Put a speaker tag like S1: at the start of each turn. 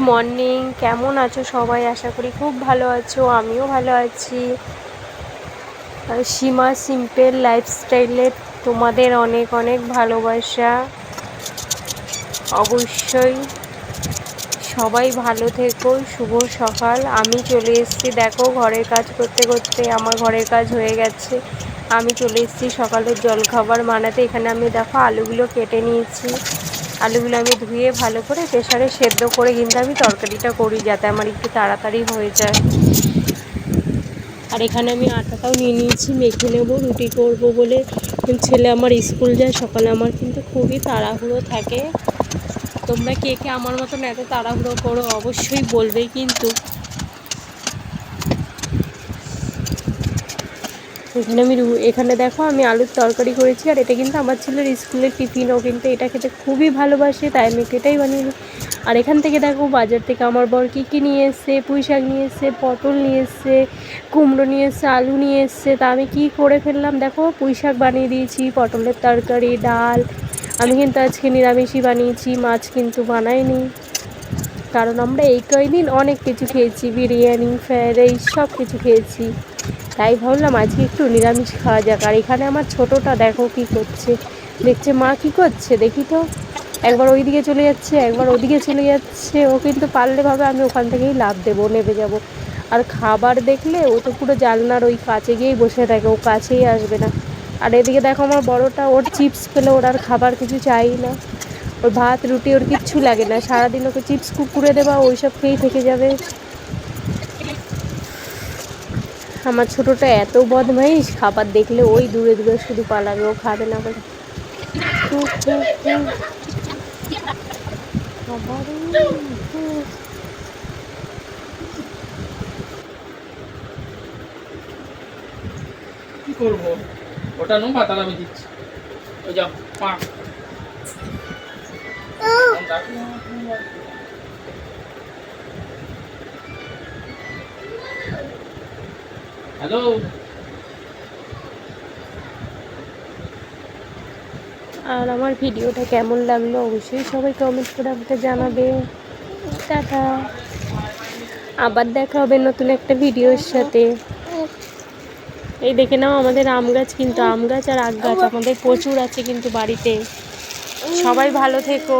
S1: Morning, কেমন আছো সবাই? আশা করি খুব ভালো আছো, আমিও ভালো আছি। আর সীমা সিম্পল লাইফস্টাইলে তোমাদের অনেক অনেক ভালোবাসা। অবশ্যই সবাই ভালো থেকো। শুভ সকাল। আমি চলে এসেছি, দেখো ঘরের কাজ করতে করতে আমার ঘরের কাজ হয়ে গেছে। আমি চলে এসেছি সকালের জলখাবার বানাতে। এখানে আমি দেখো আলুগুলো কেটে নিয়েছি। আলুগুলো আমি ধুয়ে ভালো করে প্রেসারে সেদ্ধ করে কিন্তু আমি তরকারিটা করি, যাতে আমার একটু তাড়াতাড়ি হয়ে যায়। আর এখানে আমি আটাটাও নিয়ে নিয়েছি, মেখে নেবো, রুটি করব বলে। ছেলে আমার স্কুল যায় সকালে, আমার কিন্তু খুবই তাড়াহুড়ো থাকে। তোমরা কে কে আমার মতন এত তাড়াহুড়ো করো অবশ্যই বলবে কিন্তু। এখানে দেখো আমি আলুর তরকারি করেছি, আর এটা কিন্তু আমার ছেলের স্কুলের টিফিনও, কিন্তু এটা খেতে খুবই ভালোবাসে, তাই আমি এটাই বানিয়ে নিই। আর এখান থেকে দেখো বাজার থেকে আমার বর কী নিয়ে এসছে। পুঁই শাক নিয়ে এসছে, পটল নিয়ে এসছে, কুমড়ো নিয়ে এসছে, আলু নিয়ে এসছে। তা আমি কী করে ফেললাম দেখো, পুঁই শাক বানিয়ে দিয়েছি, পটলের তরকারি, ডাল। আমি কিন্তু আজকে নিরামিষই বানিয়েছি, মাছ কিন্তু বানাইনি, কারণ আমরা এই কয়দিন অনেক কিছু খেয়েছি, বিরিয়ানি, ফ্রাইড রাইস সব কিছু খেয়েছি। তাই ভাবলাম আজকে একটু নিরামিষ খাওয়া যাক। আর এখানে আমার ছোটোটা দেখো কী করছে, দেখছে মা কী করছে, দেখি তো। একবার ওই দিকে চলে যাচ্ছে, একবার ওদিকে চলে যাচ্ছে। ও কিন্তু পারলে ভাবে আমি ওখান থেকেই লাফ দেবো, নেমে যাব। আর খাবার দেখলে ও তো পুরো জানলার ওই কাছে গিয়েই বসে থাকে, ও কাছেই আসবে না। আর এদিকে দেখো আমার বড়টা, ওর চিপস পেলে ওর আর খাবার কিছু চাই না। ওর ভাত রুটি ওর কিচ্ছু লাগে না, সারাদিন ওকে চিপস কুকুরে দেবা, ওইসব খেয়েই থেকে যাবে। আমার ছোটোটা এত বদমাইশ, খাবার দেখলে ওই দূরে দূরে শুধু পালাবে, ও খাবে না বলে।
S2: কি করবো, ওটা নো ভাত আমি দিচ্ছি। ওই যাও পা হ্যালো।
S1: আর আমার ভিডিওটা কেমন লাগলো অবশ্যই সবাই কমেন্ট করে আমাকে জানাবে। টাটা, আবার দেখা হবে নতুন একটা ভিডিওর সাথে। এই দেখে নাও আমাদের আম গাছ, কিন্তু আম গাছ আর আখ গাছ আমাদের প্রচুর আছে কিন্তু বাড়িতে। সবাই ভালো থেকো।